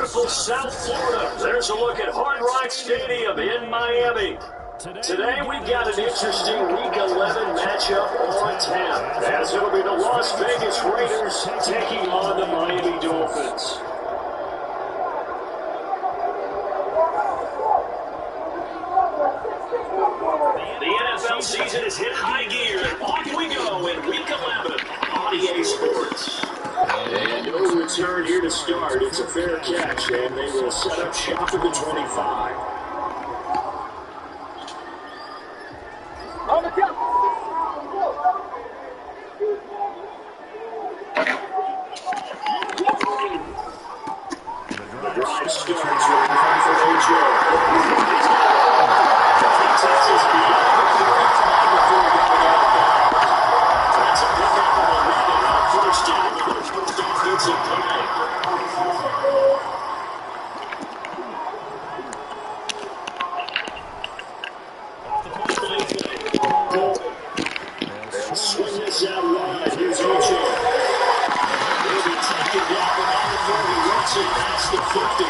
beautiful South Florida. There's a look at Hard Rock Stadium in Miami. Today we've got an interesting Week 11 matchup on tap, as it'll be the Las Vegas Raiders taking on the Miami Dolphins. The NFL season is hit high gear. Off we go in Week 11 on EA Sports. And no return here to start. It's a fair catch, and they will set up shop at the 25. On the jump. The drive starts with an for AJ. He takes his beat. That's a pickup of 11 on first down. First offensive play. They'll swing this out wide. Here's AJ. Maybe taken down around the 30. Runs it past the 50.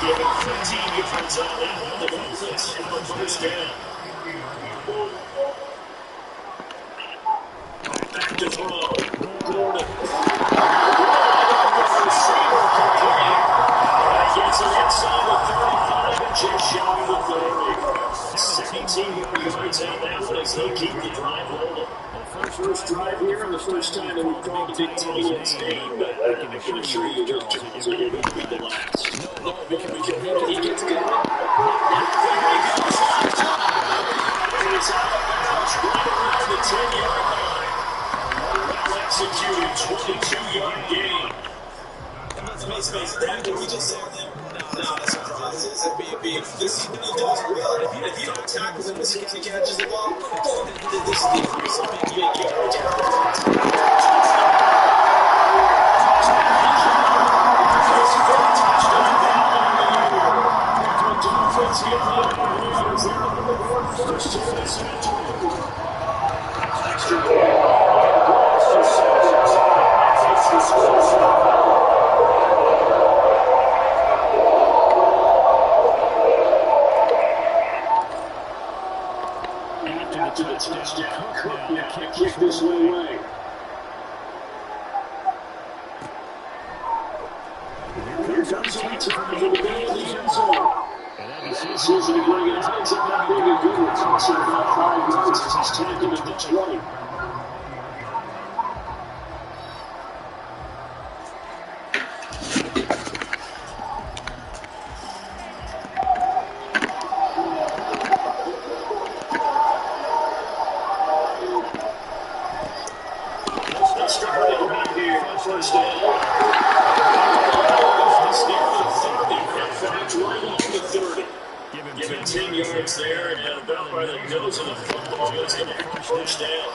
Giving 15 yards on that one. The Dolphins have a first down. Back to throw. Gordon. Receiver complete. Gets it inside the 35 and just shy of the 30. 17 yards on that one as they keep the drive rolling. First drive here and the first time that we've called the big Titans name, but I can assure you those Titans are going to be the last. He gets going. There he goes. It's out of bounds right around the 10-yard line. Well executed 22-yard gain. Space, that we just said that. No, that's not this is this is what he does well. If you don't tackle him as soon as he catches the ball, this is a big yard. Dolphins get the Raiders. They're looking for first to this extra point. After the touchdown, Cook now can't kick this one away. Here comes on time for the middle of the end zone. This isn't a great ends up not being a good one. Tossing about 5 yards as he's tackled at the 20. First down. It's near the 30. In fact, right off the 30. Given 10 yards there, and about by the nose of the football, it's going to have first down.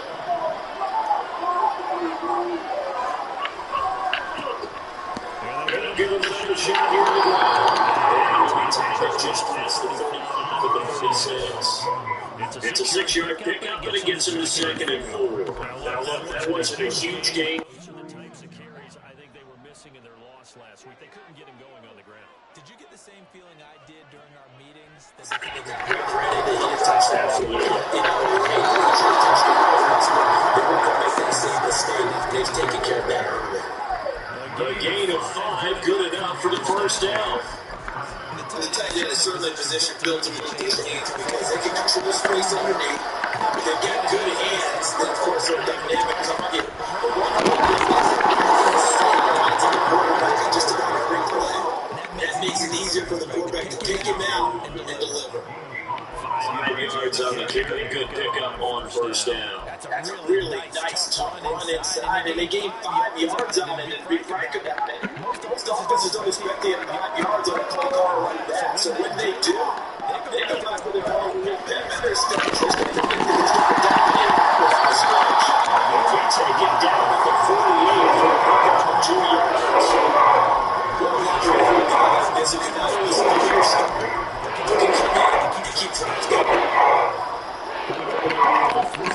Going to give him another shot here in the ground. And we tackled just past the 35 of the 36. It's a 6-yard pickup, but it gets him to 2nd and 4. Now, look, that wasn't a huge gain. Last week. They couldn't get him going on the ground. Did you get the same feeling I did during our meetings? That they were ready to hit a touchdown. Absolutely. You know, they weren't going to make that same mistake. They've taken care of that earlier. A gain of 5, good enough for the first down. The tight end is certainly a position built to be hands because they can control space underneath. But they've got good hands. Then, of course, they're dynamic target. But one thing is the quarterback in just about every play. That makes it easier for the quarterback to pick him out and deliver. 5 yards on the carry. Good pickup on first down. That's a really nice tough run inside, and they gained 5 yards on it, and be frank about it. Most offenses don't expect to get 5 yards on a call call like that. So when they do, they come back with a ball with them, and their stuff is just going to get the down in without a switch. They take it down at the 48 for a pickup of 2 yards. As if that was the first start, you can come in and keep drives going.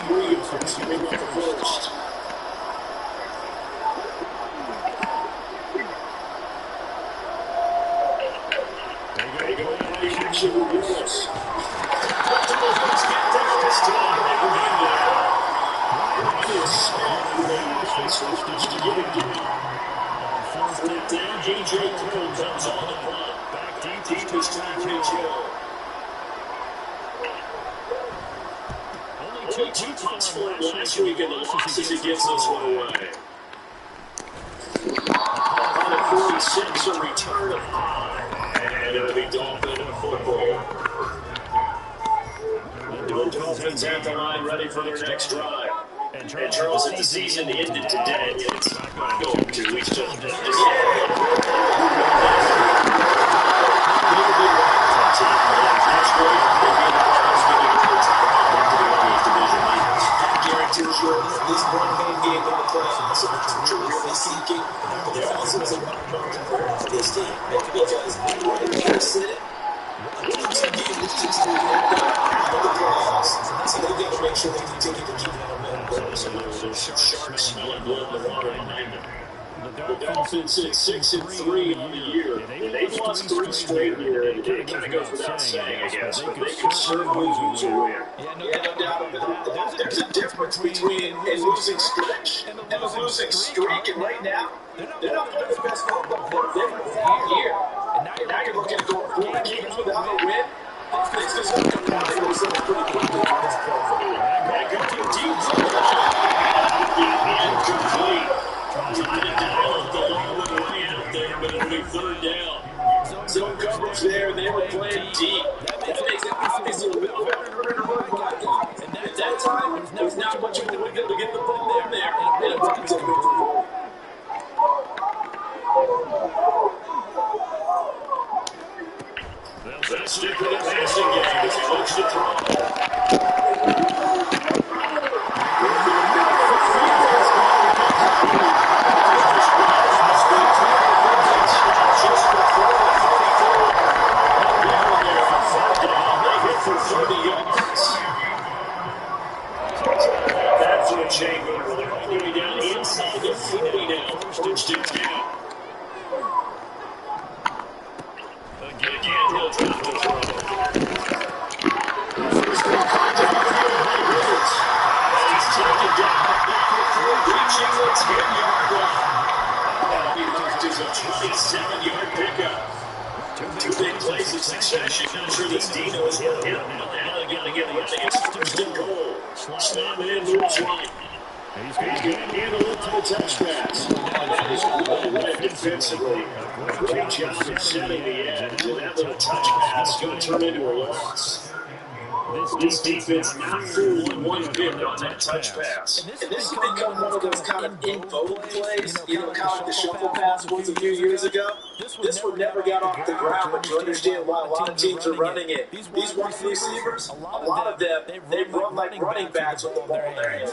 3 yards, bring up the first. action reveals. Dolphins get there this time. They remain there. Ryan Smith with a nice launch to get it going. Fourth down, A.J. Cole comes on the punt. Back deep is Tyreek Hill. Only two punts for him last week, and the losses he gives this one away. On a 46, a return of 5. And it'll be Dolphin football. The Dolphins at the line, ready for their next drive. And Charles, if the season ended today, it's not going to. He's just guarantees you this one game in the playoffs is what you're really seeking. But there also is a lot of compared to this team because right here sitting, two games just to the playoffs. So they've got to make sure they continue to keep that momentum. some sharks smelling blood in the water behind them. The Dolphins sit 6-3 on the year. They've lost 3 straight here. It kind of goes without saying, I guess, but they could certainly use a win. Yeah, no doubt about it. There's a difference between a losing stretch and a losing streak. And right now, they're not playing the best football they've been all year. And now you're looking at going 4 games without a win. This is going to come down to themselves pretty quickly. Back up to deep. Incomplete. Trying to dial up the long way out there, but it'll be third down. Zone coverage there. They were playing deep. That makes it obviously a little bit harder to run block on. At that time, there's not much of a window to get the ball in there. And it's up to him. They'll stick with the passing game as he looks to throw. That's a changeover. They're all the way down inside the 40 now. First and 10. Again, he'll drop the throw. First contact Rivers. He's taken down. Reaching the 10-yard line. He marked as a 27-yard pickup. Two big plays in succession. Not sure this Dino is hit him. Now they got to get running. It's first and goal. Slam in, moves right. He's going to handle it to the touch pass. That is well read defensively. Great job of setting the edge. And that little touch pass going to turn into a loss. This defense not fooled one bit on that touch pass. And this has become one of those kind of in vogue plays, kind of like the shuffle pass was a few years ago. This one never got off the ground, but you understand why a lot of teams are running it. These wide receivers, a lot of them, they run like running backs with the ball in their hands.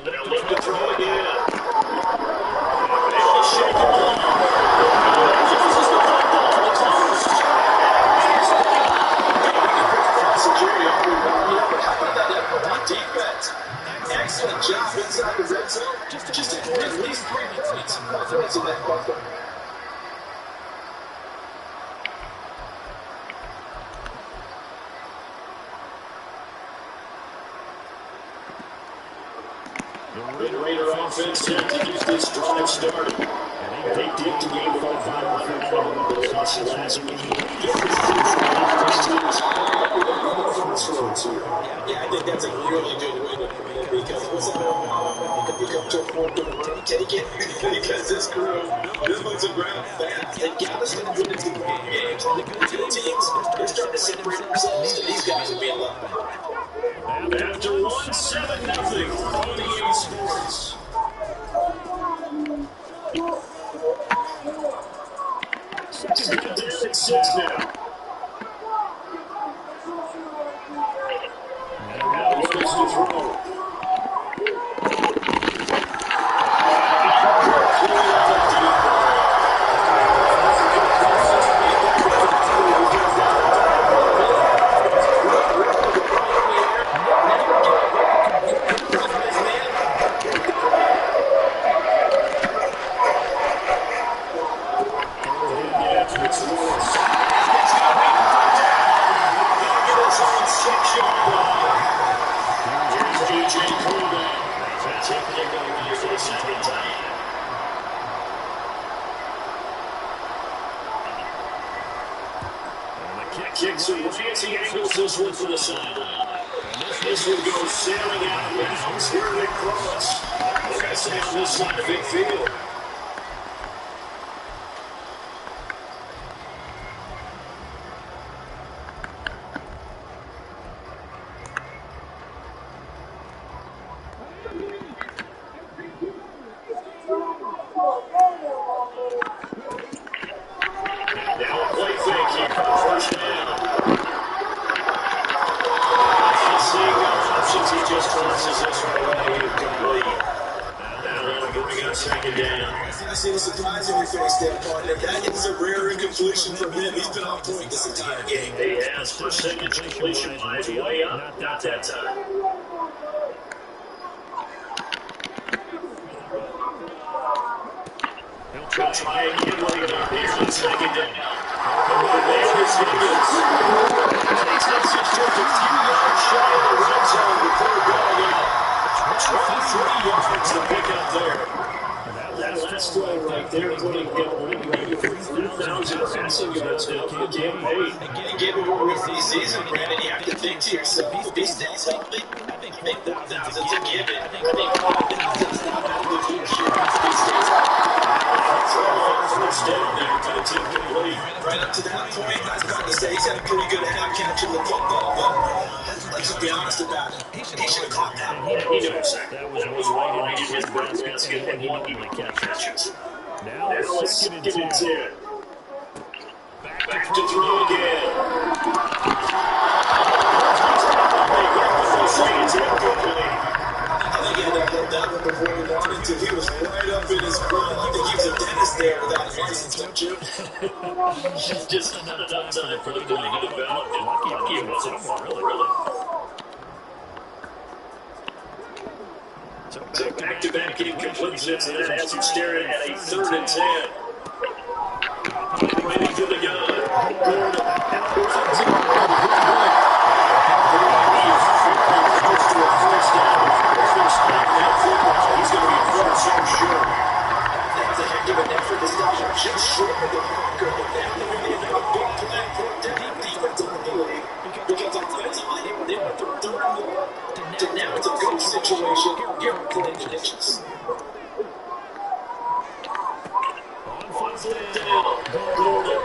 They'll look to throw again. They'll shake him off. Defense. Excellent job inside the red zone. Just at least 3 points in that bucket. The Raider offense had to get this drive started. And they did the game for 500 last week. Yeah, I think that's a really good way to put it because it was you come to a point where take it because this moves around fast. And Galveston win into the long games. The good teams, they're starting to separate themselves, and these guys will be a lot better. After 1-7-0 on the EA Sports. Second and 6 now. Now he goes to throw. Kicks away as he angles this one for the sideline. This one goes sailing out of bounds here at Cross. They're going to stay on this side of midfield. Completion from him. He's been on point this entire game. He has percentage completion-wise way up. Not that time. He'll try again later. Here's the second down. There's Higgins. Takes us just a few yards shy of the red zone before going out. 23 yards to pick up there. That last play right there putting him over 3,000 passing yards now for the campaign. Again, given what we're this season, Brandon, you have to think to yourself, if he stays healthy, I think 4,000's a given. I think 5,000's not out of the future if he stays healthy. First down there, tight end complete. Right up to that point, I was about to say he's had a pretty good hand catching the football, but let's just be honest about it. He should have caught that. He knows that. That was right in his basket and he normally catches. Now it's second and 10. Back to throw again. I think he had to hold that one before he wanted to. He was right up in his front. I think he was a dentist there with that license, don't you? Just not enough time for the guy to get out. Lucky it wasn't far, really. So back-to-back incompletions, and that has him staring at a 3rd and 10. Ready to the gun. Gordon. He's going to be close and short. That's a heck of an effort to stop him just short of the marker. But now they're going to have a big play for down defensive ability. Because offensively, they were 3rd and 1. Now it's a good situation. Here are current conditions. On fourth down. Gordon.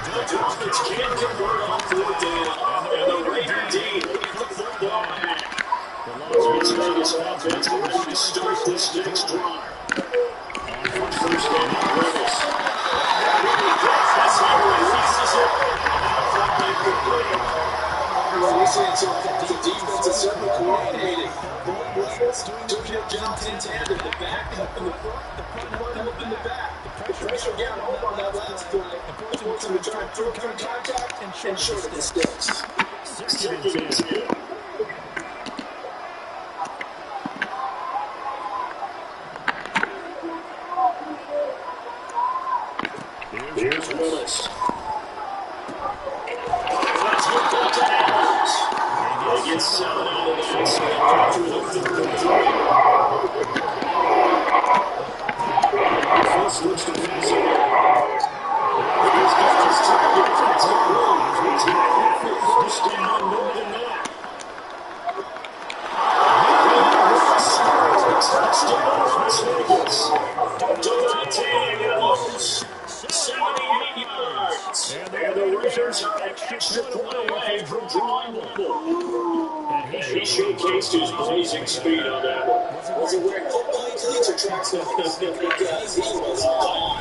The Dolphins can't convert on 4th down. And the Raider D looking to throw the ball back. Las Vegas offense ready to start this next drive. On first down, Rivers. The defense is certainly coordinated. Both players doing their jobs in tandem. The back helping the front helping the back. The pressure got home on that last play. It forced him to try and throw through contact and short of the sticks. Second and 10. Here's Willis. Let's look up to Adams. They get 7 out of the backside through the 3rd and 3. First looks to pass it. He's got his target. That's a room. He's got it. First down, more than that. Touchdown, Las Vegas. Devontae Adams. 78 yards. And the Raiders are an extra point away from drawing level. And he showcased his blazing speed on that one. Was it where football needs a track because he was gone.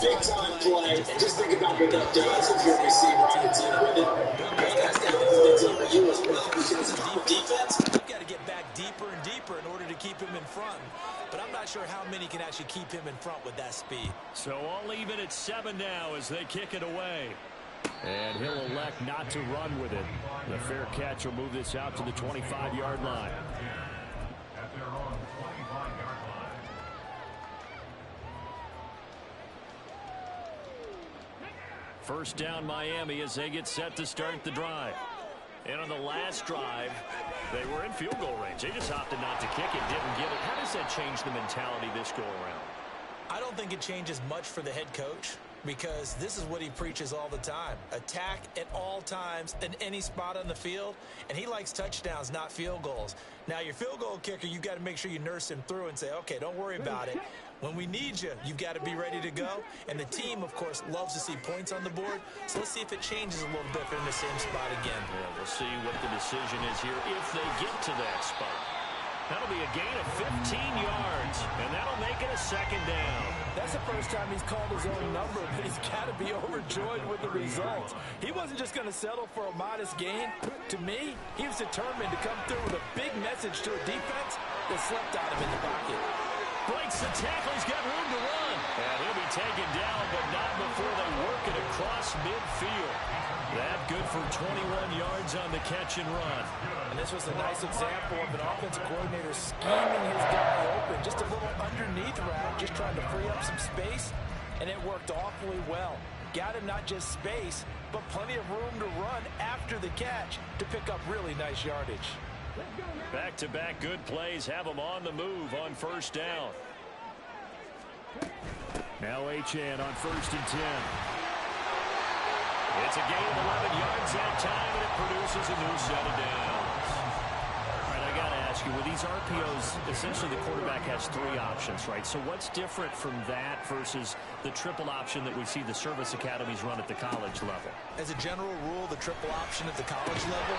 Big time play. And just think about what that does if you're a receiver on the team with it. That's got to be the team for you as well. Because defense, you've got to get back deeper and deeper in order to keep him in front. But I'm not sure how many can actually keep him in front with that speed. So all even at 7 now as they kick it away. And he'll elect not to run with it. The fair catch will move this out to the 25-yard line. First down Miami as they get set to start the drive. And on the last drive, they were in field goal range. They just opted not to kick it, didn't get it. How does that change the mentality this go around? I don't think it changes much for the head coach, because this is what he preaches all the time. Attack at all times in any spot on the field, and he likes touchdowns, not field goals. Now, your field goal kicker, you've got to make sure you nurse him through and say, okay, don't worry about it. When we need you, you've got to be ready to go. And the team, of course, loves to see points on the board. So let's see if it changes a little bit if they're in the same spot again. Yeah, we'll see what the decision is here if they get to that spot. That'll be a gain of 15 yards, and that'll make it a second down. That's the first time he's called his own number, but he's got to be overjoyed with the results. He wasn't just going to settle for a modest gain. To me, he was determined to come through with a big message to a defense that slept on him in the pocket. Breaks the tackle. He's got room to run. And he'll be taken down, but not before they work it across midfield. That good for 21 yards on the catch and run. And this was a nice example of an offensive coordinator scheming his guy open. Just a little underneath route, just trying to free up some space, and it worked awfully well. Got him not just space, but plenty of room to run after the catch to pick up really nice yardage. Back-to-back good plays have them on the move on first down. Now Achane on 1st and 10. It's a gain of 11 yards that time, and it produces a new set of downs. All right, I got to ask you, with these RPOs, essentially the quarterback has 3 options, right? So what's different from that versus the triple option that we see the service academies run at the college level? As a general rule, the triple option at the college level,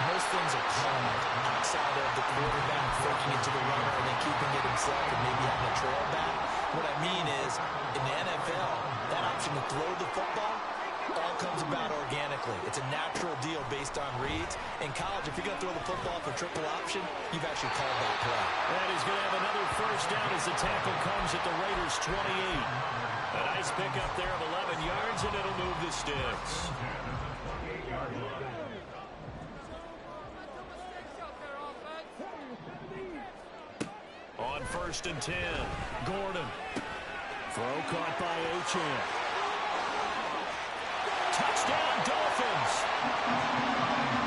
most things are called outside of the quarterback faking it to the runner and then keeping it himself and maybe having a trail back. What I mean is, in the NFL, that option to throw the football all comes about organically. It's a natural deal based on reads. In college, if you're going to throw the football for triple option, you've actually called that play. And he's going to have another first down as the tackle comes at the Raiders' 28. A nice pickup there of 11 yards, and it'll move the sticks. On 1st and 10, Gordon. Throw caught by Achane. Touchdown, Dolphins.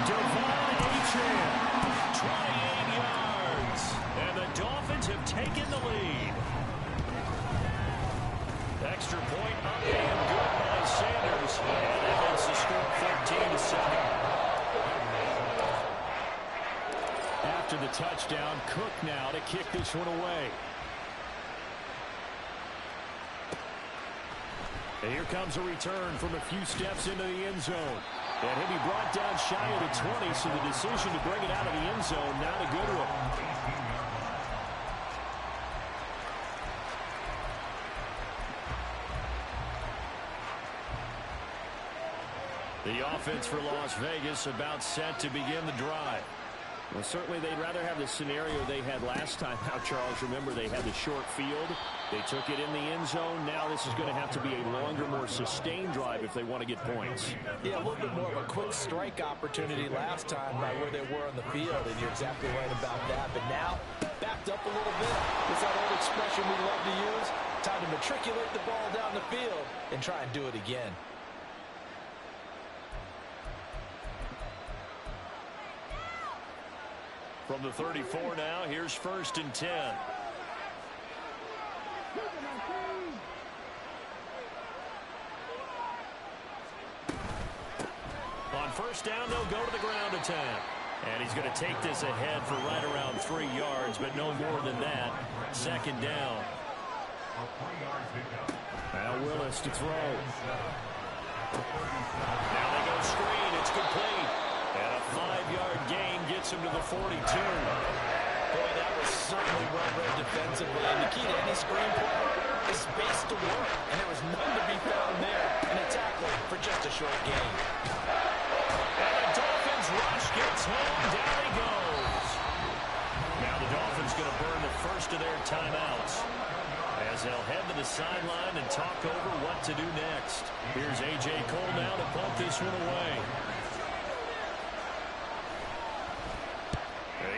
Devon Achane, 28 yards. And the Dolphins have taken the lead. Extra point up and good by Sanders. And that makes the score 14-7. After the touchdown, Cook now to kick this one away. And here comes a return from a few steps into the end zone. And he'll be brought down shy of the 20, so the decision to bring it out of the end zone, not a good one. The offense for Las Vegas about set to begin the drive. Well, certainly they'd rather have the scenario they had last time out, Charles. Remember, they had the short field. They took it in the end zone. Now this is going to have to be a longer, more sustained drive if they want to get points. Yeah, a little bit more of a quick strike opportunity last time by where they were on the field, and you're exactly right about that. But now, backed up a little bit. It's that old expression we love to use. Time to matriculate the ball down the field and try and do it again. From the 34 now, here's 1st and 10. On 1st down, they'll go to the ground attack. And he's going to take this ahead for right around 3 yards, but no more than that. 2nd down. Now Willis to throw. Now they go screen. It's complete. And a 5-yard gain gets him to the 42. Boy, that was certainly well-read defensively. And the key to any screen play is space to work. And there was none to be found there. And a tackle for just a short gain. And the Dolphins rush gets home. Down he goes. Now the Dolphins going to burn the first of their timeouts, as they'll head to the sideline and talk over what to do next. Here's A.J. Cole now to punt this one away.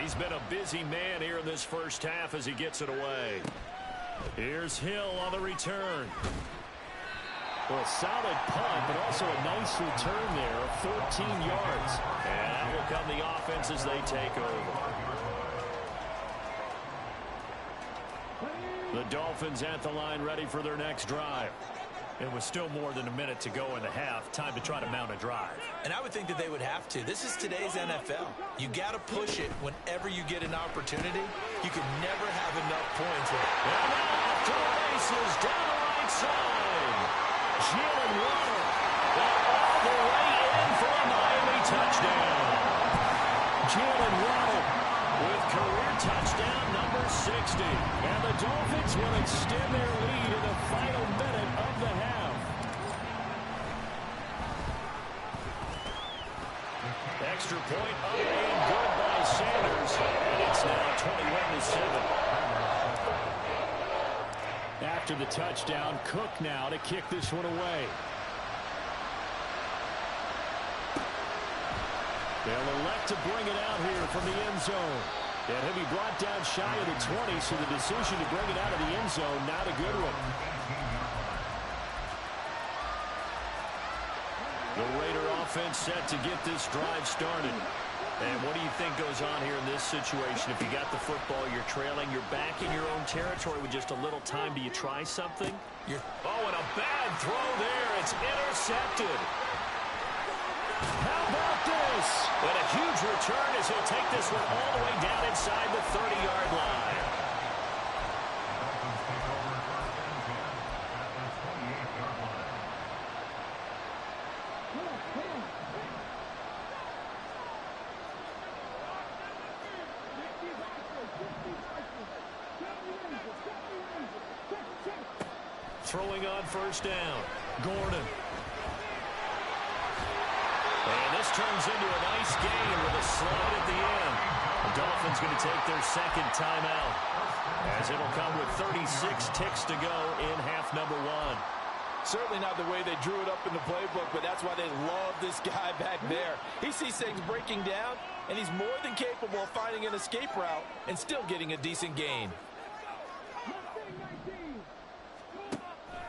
He's been a busy man here in this first half as he gets it away. Here's Hill on the return. Well, a solid punt, but also a nice return there of 14 yards. And out will come the offense as they take over. The Dolphins at the line ready for their next drive. It was still more than a minute to go in the half. Time to try to mount a drive. And I would think that they would have to. This is today's NFL. You got to push it whenever you get an opportunity. You can never have enough points with it. And now off to the races down the right side. Jalen Waddle all the way in for a Miami touchdown. Jalen Waddle with career touchdown number 60. And the Dolphins will extend their lead in the final minute of the half. Extra point up and good by Sanders. And it's now 21-7. After the touchdown, Cook now to kick this one away. They'll elect to bring it out here from the end zone. And he'll be brought down shy of the 20, so the decision to bring it out of the end zone, not a good one. The Raider offense set to get this drive started. And what do you think goes on here in this situation? If you got the football, you're trailing, you're back in your own territory with just a little time. Do you try something? Oh, and a bad throw there. It's intercepted. How about this? And a huge return as he'll take this one all the way down inside the 30-yard line. Throwing on first down. Gordon. And this turns into a nice game with a slide at the end. The Dolphins going to take their second timeout, as it'll come with 36 ticks to go in half number one. Certainly not the way they drew it up in the playbook, but that's why they love this guy back there. He sees things breaking down, and he's more than capable of finding an escape route and still getting a decent gain.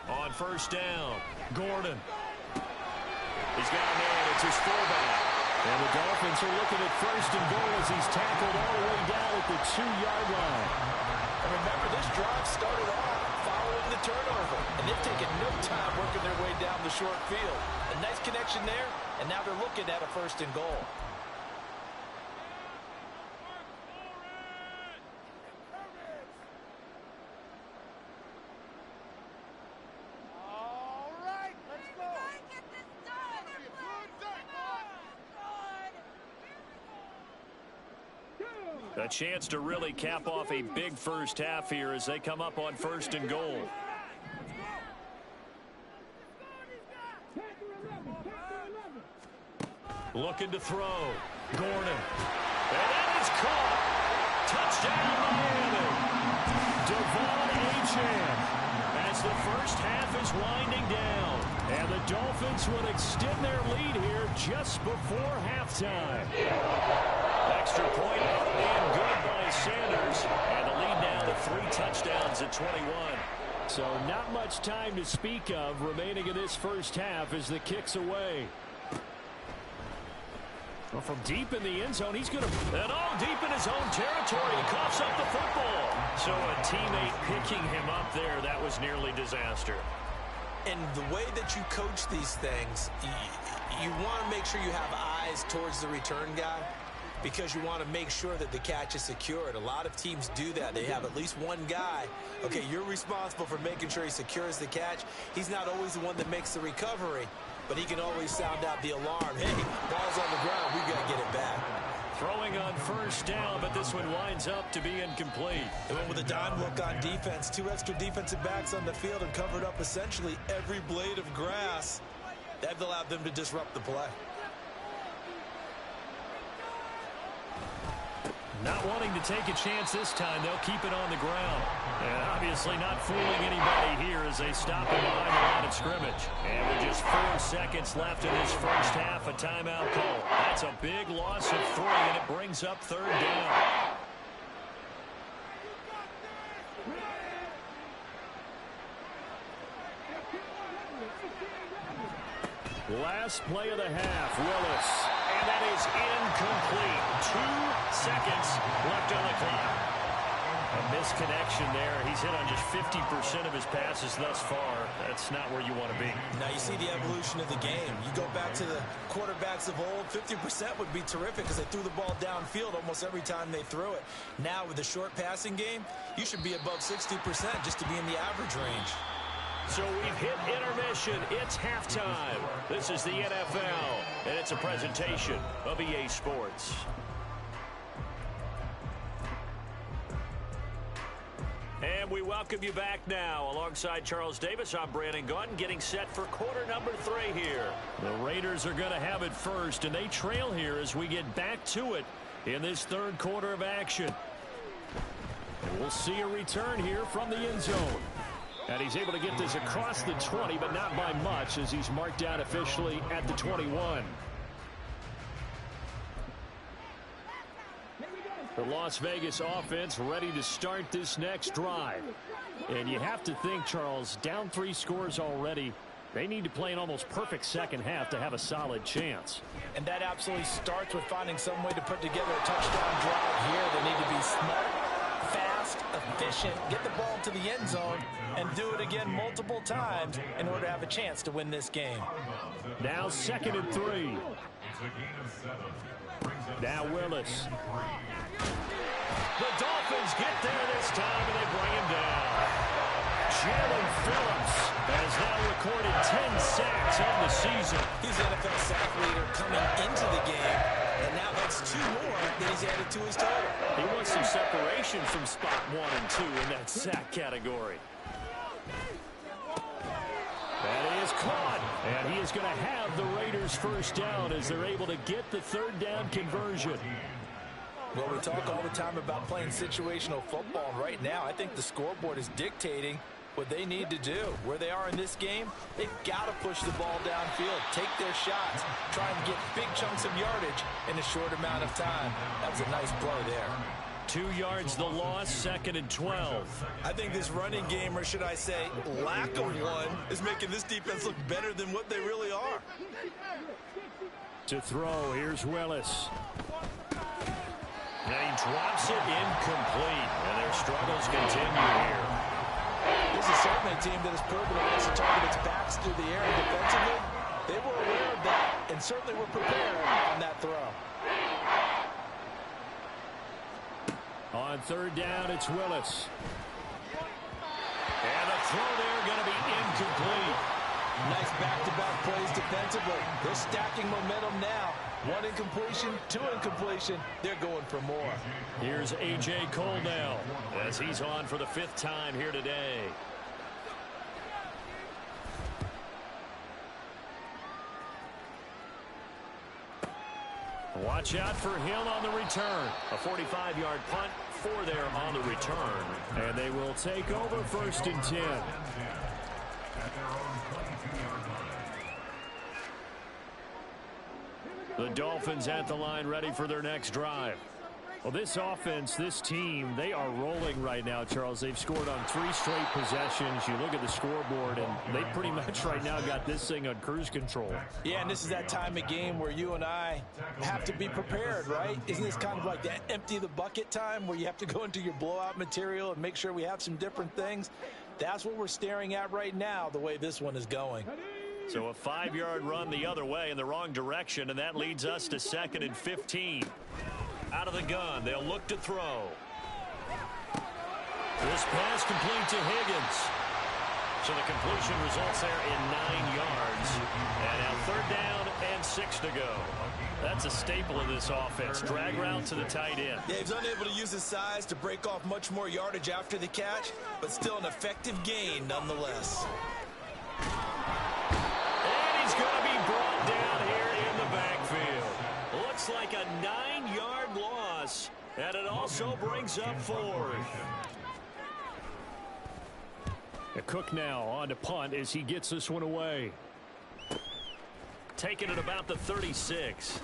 On first down, Gordon. He's got a man. It's his fullback. And the Dolphins are looking at first and goal as he's tackled all the way down at the 2-yard line. And remember, this drive started off following the turnover, and they've taken no time working their way down the short field. A nice connection there, and now they're looking at a first and goal. A chance to really cap off a big first half here as they come up on first and goal. Looking to throw. Gordon. And that is caught. Touchdown, Miami. Devon Achane. As the first half is winding down. And the Dolphins would extend their lead here just before halftime. Extra point up and good by Sanders. And the lead now to 3 touchdowns at 21. So not much time to speak of remaining in this first half as the kick's away. Well, from deep in the end zone, he's going to... And all deep in his own territory. He coughs up the football. So a teammate picking him up there, that was nearly disaster. And the way that you coach these things, you want to make sure you have eyes towards the return guy, because you want to make sure that the catch is secured. A lot of teams do that. They have at least one guy. Okay, you're responsible for making sure he secures the catch. He's not always the one that makes the recovery, but he can always sound out the alarm. Hey, ball's on the ground. We've got to get it back. Throwing on first down, but this one winds up to be incomplete. They went with a dime look on defense. 2 extra defensive backs on the field and covered up essentially every blade of grass. That allowed them to disrupt the play. Not wanting to take a chance this time, they'll keep it on the ground. And obviously not fooling anybody here as they stop him behind the line of scrimmage. And with just 4 seconds left in this first half, a timeout call. That's a big loss of 3, and it brings up 3rd down. Last play of the half, Willis. And that is incomplete. 2 seconds left on the clock. A misconnection there. He's hit on just 50% of his passes thus far. That's not where you want to be. Now you see the evolution of the game. You go back to the quarterbacks of old, 50% would be terrific because they threw the ball downfield almost every time they threw it. Now with the short passing game, you should be above 60% just to be in the average range. So we've hit intermission. It's halftime. This is the NFL, and it's a presentation of EA Sports. And we welcome you back now. Alongside Charles Davis, I'm Brandon Gunn, getting set for quarter number 3 here. The Raiders are going to have it first, and they trail here as we get back to it in this third quarter of action. And we'll see a return here from the end zone. And he's able to get this across the 20, but not by much, as he's marked down officially at the 21. The Las Vegas offense ready to start this next drive. And you have to think, Charles, down 3 scores already. They need to play an almost perfect second half to have a solid chance. And that absolutely starts with finding some way to put together a touchdown drive here. They need to be smart, fast, efficient, get the ball to the end zone, and do it again multiple times in order to have a chance to win this game. Now 2nd and 3. Now Willis. The Dolphins get there this time, and they bring him down. Jalen Phillips has now recorded 10 sacks on the season. He's the NFL sack leader coming into the game, and now that's 2 more that he's added to his total. He wants some separation from spot 1 and 2 in that sack category. That is caught, and he is going to have the Raiders first down as they're able to get the 3rd down conversion. Well, we talk all the time about playing situational football, and right now I think the scoreboard is dictating what they need to do. Where they are in this game, they've got to push the ball downfield, take their shots, try and get big chunks of yardage in a short amount of time. That was a nice play there. 2 yards the loss, 2nd and 12. I think this running game, or should I say lack of one, is making this defense look better than what they really are. To throw, here's Willis. And he drops it incomplete, and their struggles continue here. This is certainly a team that has proven it wants to target its backs through the air defensively. They were aware of that and certainly were prepared on that throw. On 3rd down, it's Willis. And the throw there going to be incomplete. Nice back-to-back plays defensively. They're stacking momentum now. 1 incompletion, 2 incompletion. They're going for more. Here's A.J. Cole now as he's on for the 5th time here today. Watch out for Hill on the return. A 45-yard punt for there on the return. And they will take over 1st and 10. The Dolphins at the line ready for their next drive. Well, this offense, this team, they are rolling right now, Charles. They've scored on 3 straight possessions. You look at the scoreboard, and they pretty much right now got this thing on cruise control. Yeah, and this is that time of game where you and I have to be prepared, right? Isn't this kind of like that empty the bucket time where you have to go into your blowout material and make sure we have some different things? That's what we're staring at right now, the way this one is going. So a 5-yard run the other way in the wrong direction, and that leads us to 2nd and 15. Out of the gun, they'll look to throw. This pass complete to Higgins. So the completion results there in 9 yards. And now 3rd down and 6 to go. That's a staple of this offense. Drag route to the tight end. Yeah, he's unable to use his size to break off much more yardage after the catch, but still an effective gain nonetheless. He's going to be brought down here in the backfield. Looks like a 9-yard loss, and it also brings up 4th. Cook now on to punt as he gets this one away. Taking it about the 36.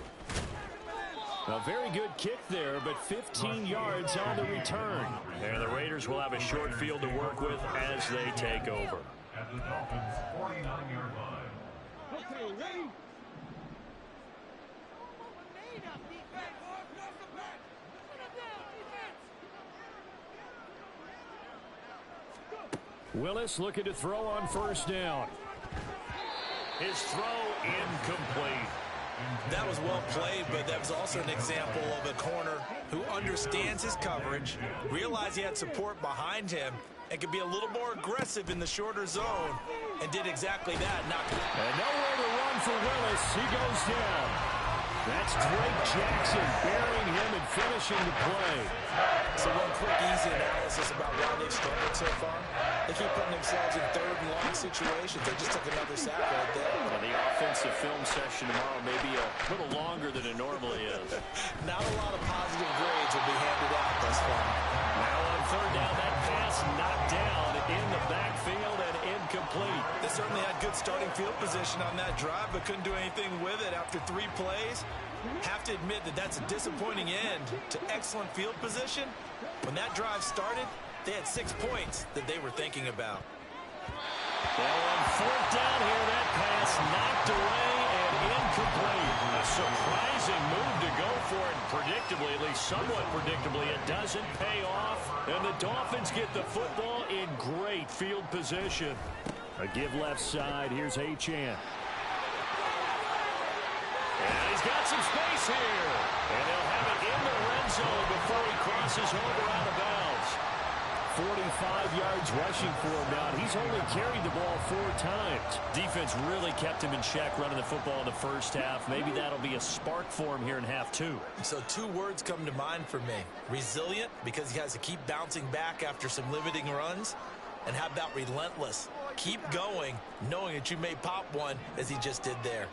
A very good kick there, but 15 yards on the return. And the Raiders will have a short field to work with as they take over. At the Dolphins' 49-yard line. Okay, ready? Willis looking to throw on first down. His throw incomplete. That was well played, but that was also an example of a corner who understands his coverage, realized he had support behind him, and could be a little more aggressive in the shorter zone, and did exactly that. And nowhere to run for Willis. He goes down. That's Drake Jackson burying him and finishing the play. So one quick, easy analysis about why they've struggled so far. They keep putting themselves in third and long situations. They just took another sack right there. Well, the offensive film session tomorrow may be a little longer than it normally is. Not a lot of positive grades will be handed out thus far. Now on third down, that pass knocked down in the backfield and incomplete. They certainly had good starting field position on that drive, but couldn't do anything with it after 3 plays. Have to admit that that's a disappointing end to excellent field position. When that drive started, they had 6 points that they were thinking about. Well, on fourth down here, that pass knocked away and incomplete. A surprising move to go for it. Predictably, at least somewhat predictably, it doesn't pay off. And the Dolphins get the football in great field position. A give left side. Here's Achane. And he's got some space here. And they'll have it in the red zone before he crosses over out of bounds. 45 yards rushing for him now. He's only carried the ball 4 times. Defense really kept him in check running the football in the first half. Maybe that'll be a spark for him here in half 2. So 2 words come to mind for me. Resilient, because he has to keep bouncing back after some limiting runs. And how about relentless? Keep going, knowing that you may pop one, as he just did there.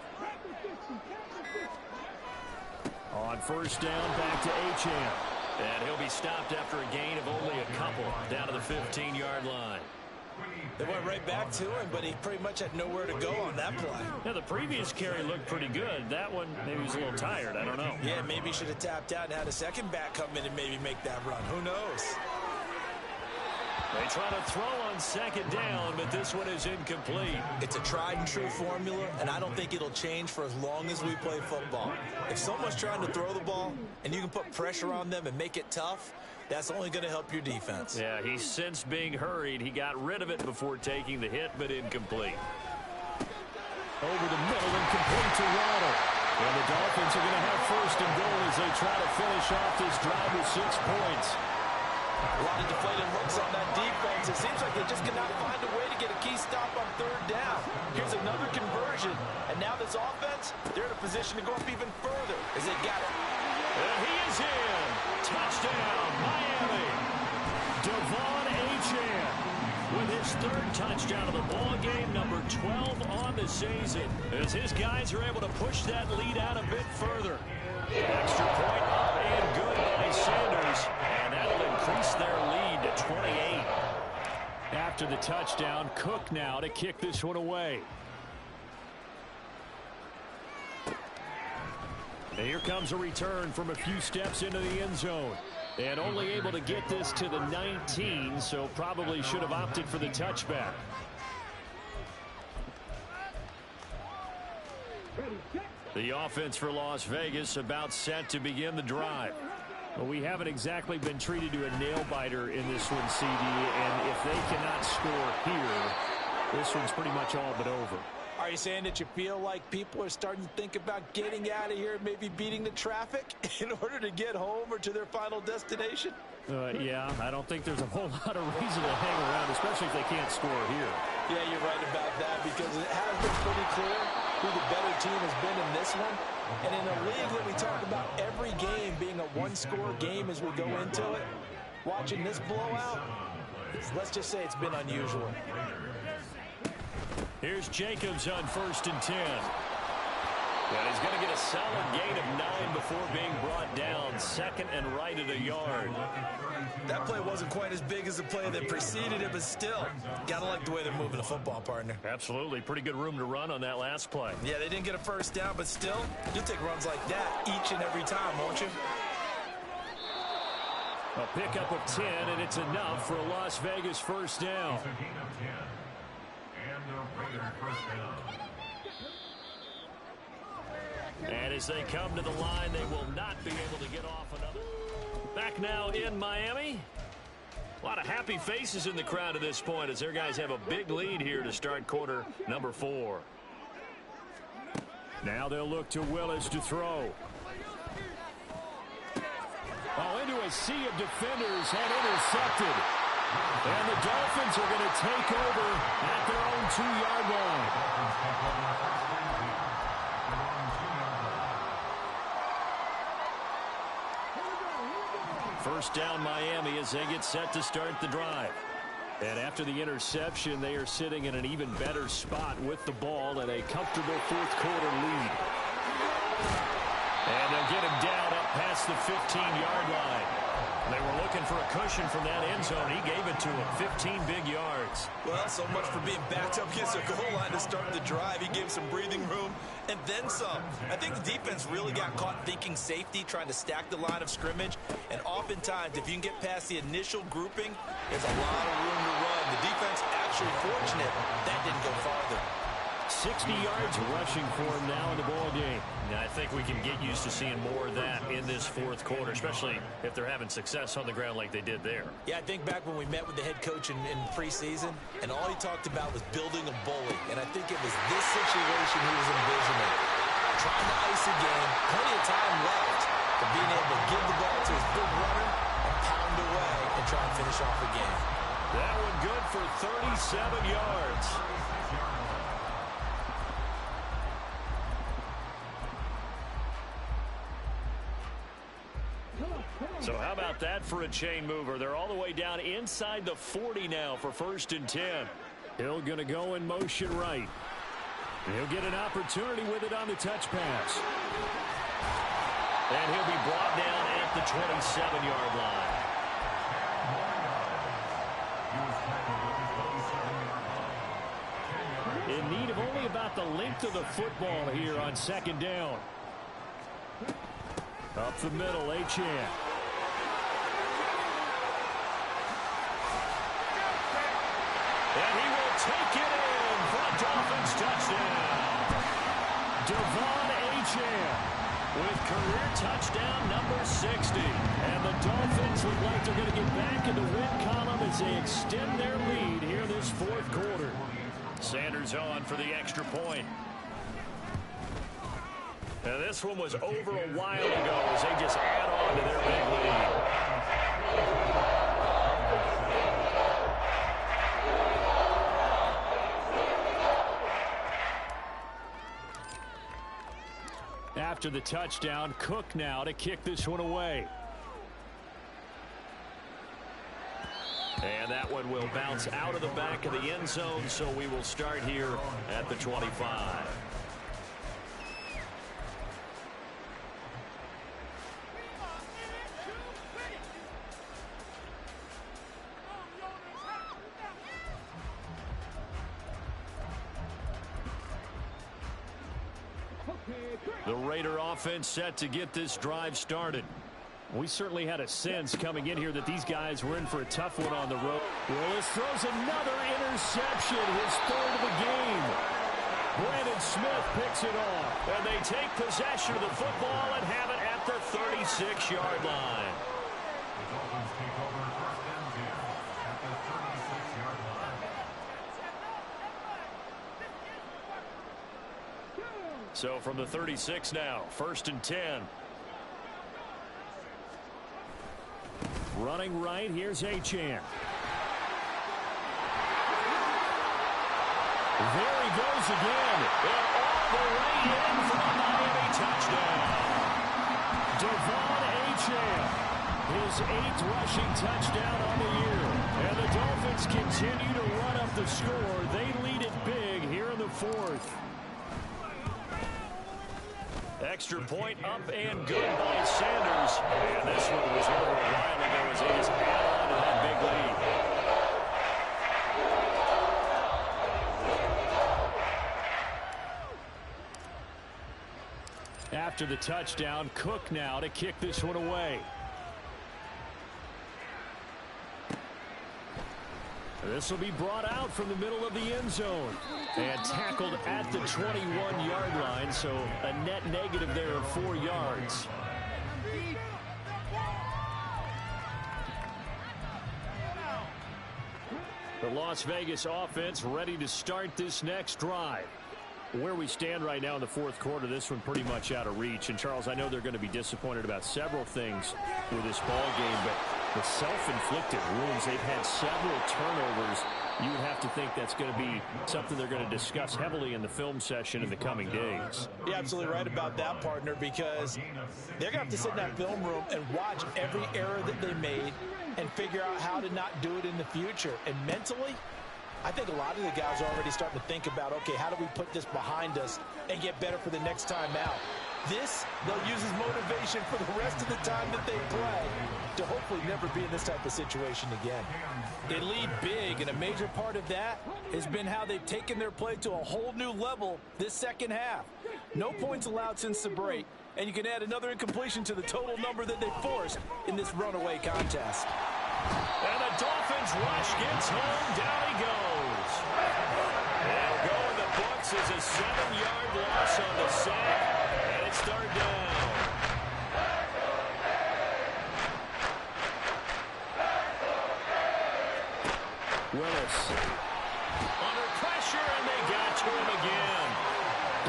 On first down, back to Achane. And he'll be stopped after a gain of only a couple down to the 15-yard line. They went right back to him, but he pretty much had nowhere to go on that play. Yeah, the previous carry looked pretty good. That one, maybe he was a little tired. I don't know. Yeah, maybe he should have tapped out and had a second back come in and maybe make that run. Who knows? They try to throw on second down, but this one is incomplete. It's a tried and true formula, and I don't think it'll change for as long as we play football. If someone's trying to throw the ball and you can put pressure on them and make it tough, that's only going to help your defense. Yeah, he's since being hurried. He got rid of it before taking the hit, but incomplete. Over the middle and complete to Waddle. And the Dolphins are going to have first and goal as they try to finish off this drive with 6 points. A lot of deflated looks on that defense. It seems like they just cannot find a way to get a key stop on third down. Here's another conversion. And now this offense, they're in a position to go up even further as they got it. And he is in. Touchdown, Miami. Devon Achane with his 3rd touchdown of the ball game, number 12 on the season, as his guys are able to push that lead out a bit further. Extra point up and good by Sanders, and that'll increase their lead to 28. After the touchdown, Cook now to kick this one away. And here comes a return from a few steps into the end zone. And only able to get this to the 19, so probably should have opted for the touchback. The offense for Las Vegas about set to begin the drive. Well, we haven't exactly been treated to a nail-biter in this one, CD, and if they cannot score here, this one's pretty much all but over. Are you saying that you feel like people are starting to think about getting out of here, maybe beating the traffic in order to get home or to their final destination? Yeah, I don't think there's a whole lot of reason to hang around, especially if they can't score here. Yeah, you're right about that, because it has been pretty clear who the better team has been in this one. And in a league where we talk about every game being a one-score game as we go into it, watching this blowout, let's just say it's been unusual. Here's Jacobs on 1st and 10. And he's going to get a solid gain of 9 before being brought down. 2nd and right at a yard. That play wasn't quite as big as the play that preceded it, but still, got to like the way they're moving the football, partner. Absolutely. Pretty good room to run on that last play. Yeah, they didn't get a first down, but still, you'll take runs like that each and every time, won't you? A pickup of 10, and it's enough for a Las Vegas first down. And as they come to the line, they will not be able to get off another. Back now in Miami. A lot of happy faces in the crowd at this point as their guys have a big lead here to start quarter number 4. Now they'll look to Willis to throw. Oh, into a sea of defenders and intercepted. And the Dolphins are going to take over at their own 2-yard line. First down Miami as they get set to start the drive. And after the interception, they are sitting in an even better spot with the ball and a comfortable fourth-quarter lead. And they'll get him down up past the 15-yard line. They were looking for a cushion from that end zone. He gave it to him. 15 big yards. Well, so much for being backed up against a goal line to start the drive. He gave some breathing room and then some. I think the defense really got caught thinking safety, trying to stack the line of scrimmage. And oftentimes, if you can get past the initial grouping, there's a lot of room to run. The defense actually fortunate that didn't go farther. 60 yards rushing for him now in the ball game. Now, I think we can get used to seeing more of that in this fourth quarter, especially if they're having success on the ground like they did there. Yeah, I think back when we met with the head coach in preseason, and all he talked about was building a bully. And I think it was this situation he was envisioning. Trying to ice a game, plenty of time left, but being able to give the ball to his big runner and pound away and try and finish off the game. That one good for 37 yards. So how about that for a chain mover? They're all the way down inside the 40 now for 1st and 10. Hill going to go in motion right. He'll get an opportunity with it on the touch pass. And he'll be brought down at the 27-yard line. In need of only about the length of the football here on 2nd down. Up the middle, Achane. And he will take it in for a Dolphins touchdown. Devon Achane with career touchdown number 60. And the Dolphins look like they're going to get back in the win column as they extend their lead here this fourth quarter. Sanders on for the extra point. Now this one was over a while ago as they just add on to their big lead. After the touchdown, Cook now to kick this one away. And that one will bounce out of the back of the end zone, so we will start here at the 25. The Raider offense set to get this drive started. We certainly had a sense coming in here that these guys were in for a tough one on the road. Willis throws another interception, his 3rd of the game. Brandon Smith picks it off, and they take possession of the football and have it at the 36-yard line. So from the 36 now, 1st and 10. Running right, here's Achane. There he goes again. And all the way in for a Miami touchdown. Devon Achane, his 8th rushing touchdown on the year. And the Dolphins continue to run up the score. They lead it big here in the 4th. Extra point up and good by Sanders. And this one was over a while ago as they just add on to that big lead. After the touchdown, Cook now to kick this one away. This will be brought out from the middle of the end zone and tackled at the 21-yard line, so a net negative there of 4 yards. The Las Vegas offense ready to start this next drive. Where we stand right now in the fourth quarter, this one pretty much out of reach. And, Charles, I know they're going to be disappointed about several things with this ball game, but the self-inflicted wounds, they've had several turnovers. You would have to think that's going to be something they're going to discuss heavily in the film session in the coming days. You're absolutely right about that, partner, because they're going to have to sit in that film room and watch every error that they made and figure out how to not do it in the future. And mentally, I think a lot of the guys are already starting to think about, okay, how do we put this behind us and get better for the next time out? This, they'll use as motivation for the rest of the time that they play to hopefully never be in this type of situation again. They lead big, and a major part of that has been how they've taken their play to a whole new level this second half. No points allowed since the break, and you can add another incompletion to the total number that they forced in this runaway contest. And the Dolphins rush gets home. Down he goes. They'll go in the books as a 7-yard loss on the sack, and it's third down. Willis under pressure, and they got to him again.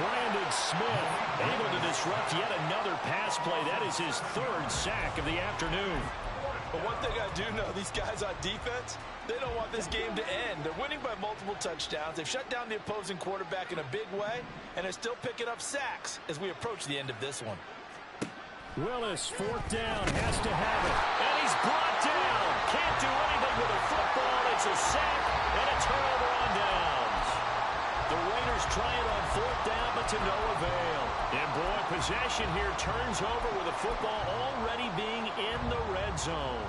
Brandon Smith able to disrupt yet another pass play. That is his 3rd sack of the afternoon. But one thing I do know, these guys on defense, they don't want this game to end. They're winning by multiple touchdowns. They've shut down the opposing quarterback in a big way, and they're still picking up sacks as we approach the end of this one. Willis, 4th down, has to have it. And he's brought down. Can't do anything with a football. It's a sack and a turnover on downs. The Raiders try it on 4th down, but to no avail. And boy, possession here turns over with a football already being in the red zone.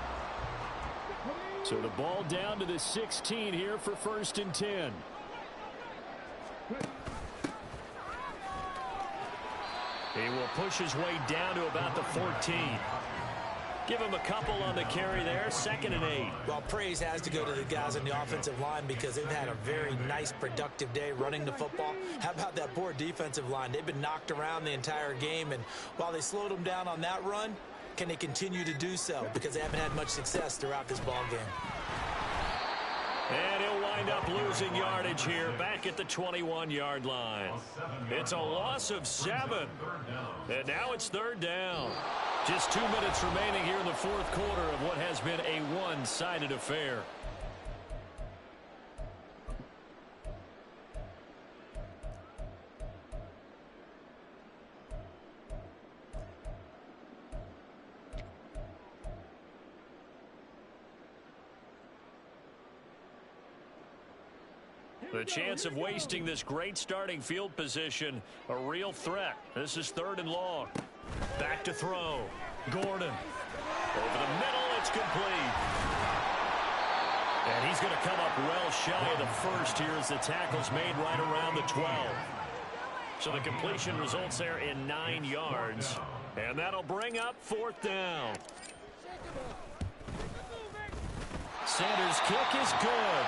So the ball down to the 16 here for 1st and 10. He will push his way down to about the 14. Give him a couple on the carry there. 2nd and 8. Well, praise has to go to the guys on the offensive line because they've had a very nice, productive day running the football. How about that poor defensive line? They've been knocked around the entire game, and while they slowed them down on that run, can they continue to do so? Because they haven't had much success throughout this ball game. And he'll wind up losing yardage here back at the 21-yard line. It's a loss of 7. And now it's 3rd down. Just 2 minutes remaining here in the fourth quarter of what has been a one-sided affair. The chance of wasting this great starting field position, a real threat. This is 3rd and long. Back to throw. Gordon. Over the middle, it's complete. And he's going to come up well shy of the first here as the tackle's made right around the 12. So the completion results there in 9 yards. And that'll bring up 4th down. Sanders' kick is good.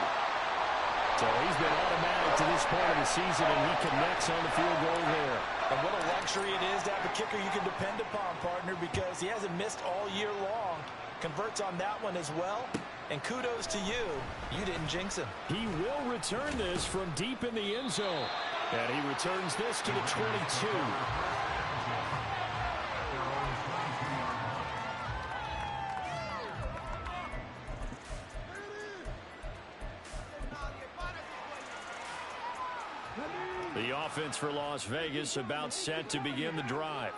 So he's been automatic to this point of the season, and he connects on the field goal there. And what a luxury it is to have a kicker you can depend upon, partner, because he hasn't missed all year long. Converts on that one as well. And kudos to you. You didn't jinx him. He will return this from deep in the end zone. And he returns this to the 22. The offense for Las Vegas about set to begin the drive.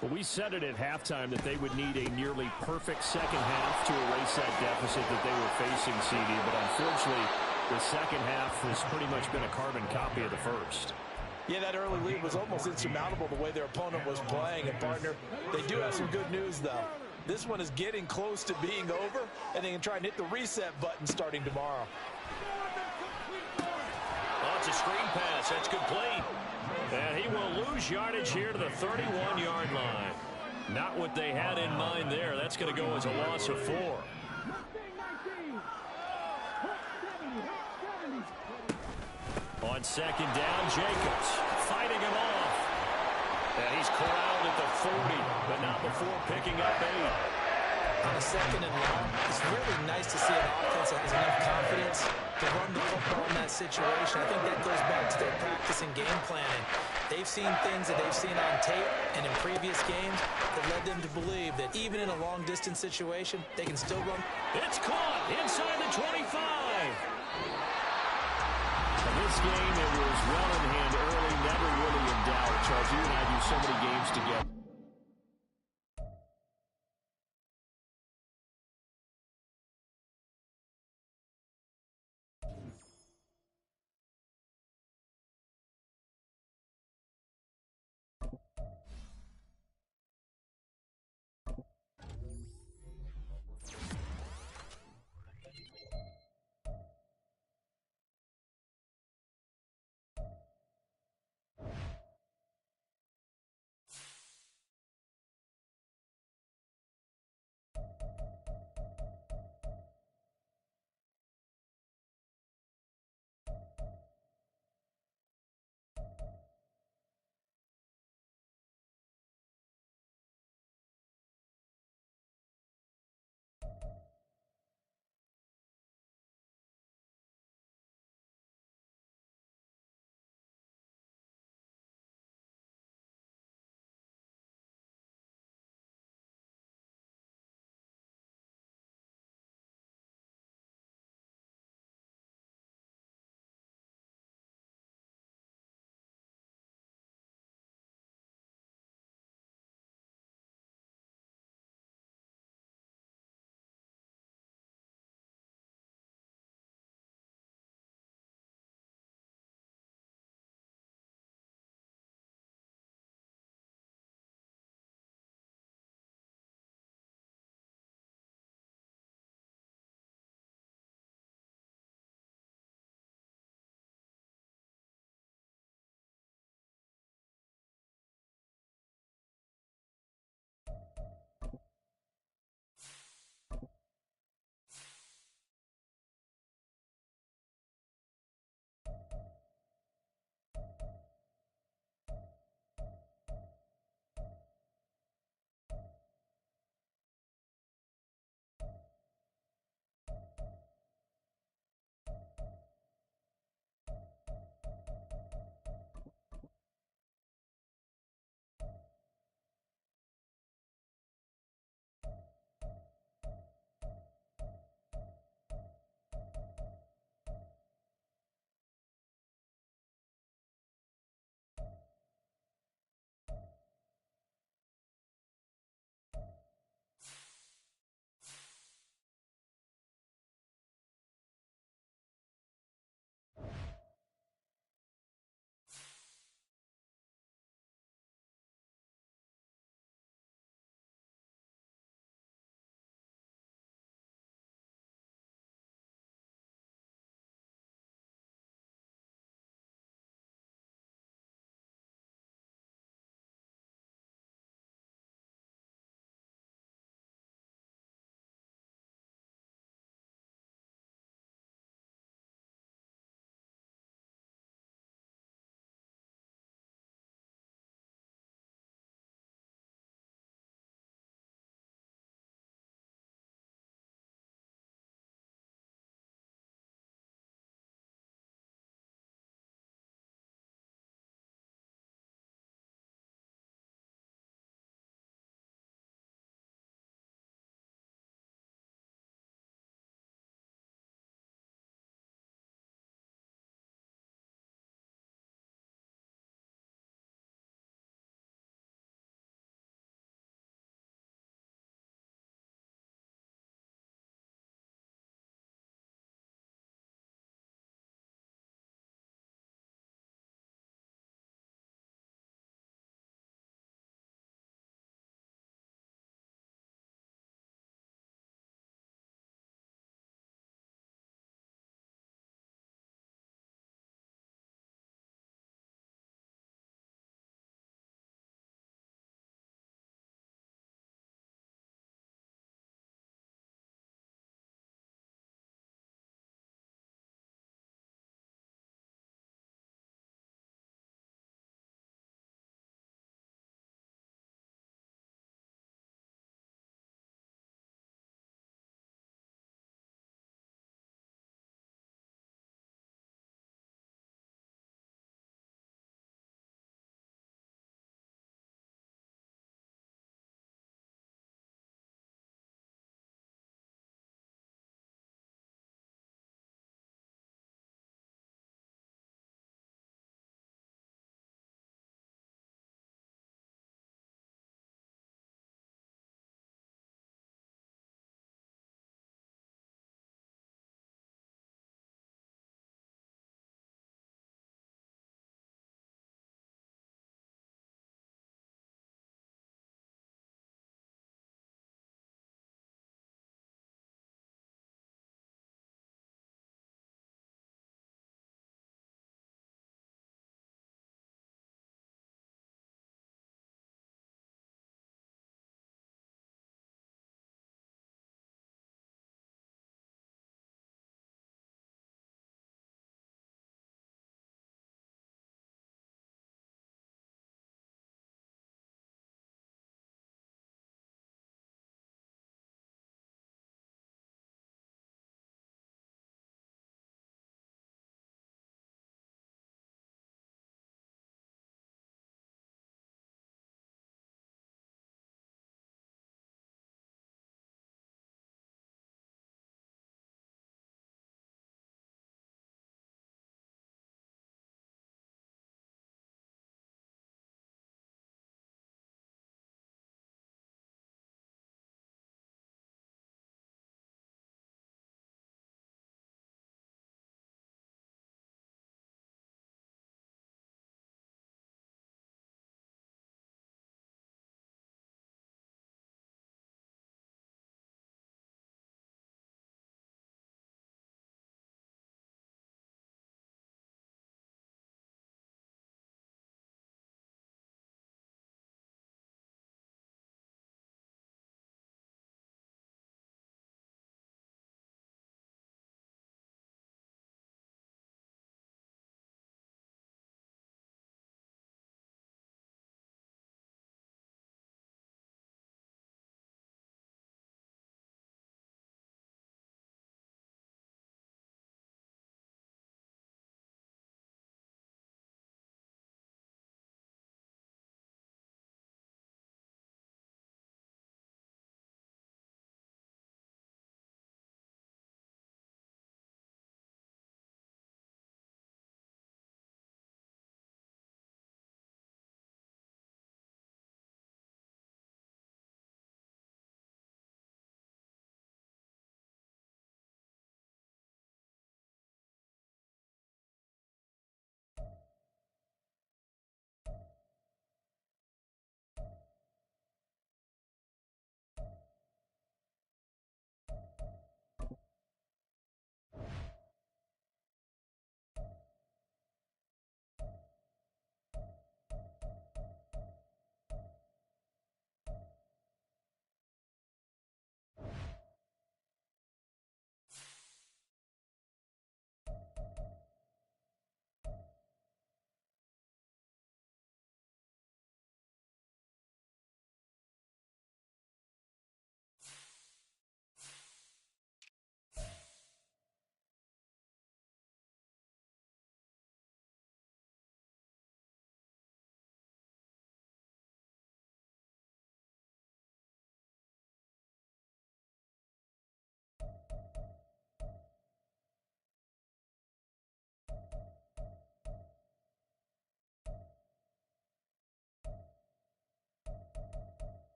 Well, we said it at halftime that they would need a nearly perfect second half to erase that deficit that they were facing, CD. But unfortunately, the second half has pretty much been a carbon copy of the first. Yeah, that early lead was almost insurmountable the way their opponent was playing. And, partner, they do have some good news, though. This one is getting close to being over, and they can try and hit the reset button starting tomorrow. Oh, it's a screen pass. That's complete. And he will lose yardage here to the 31-yard line. Not what they had in mind there. That's going to go as a loss of 4. On second down, Jacobs fighting him off. And he's corralled at the 40, but not before picking up 8. On a second and long, it's really nice to see an offense that has enough confidence to run the football in that situation. I think that goes back to their practice and game planning. They've seen things that they've seen on tape and in previous games that led them to believe that even in a long-distance situation, they can still run. It's caught inside the 25. In this game, it was well in hand early, never really in doubt. Charles, you and I do so many games together.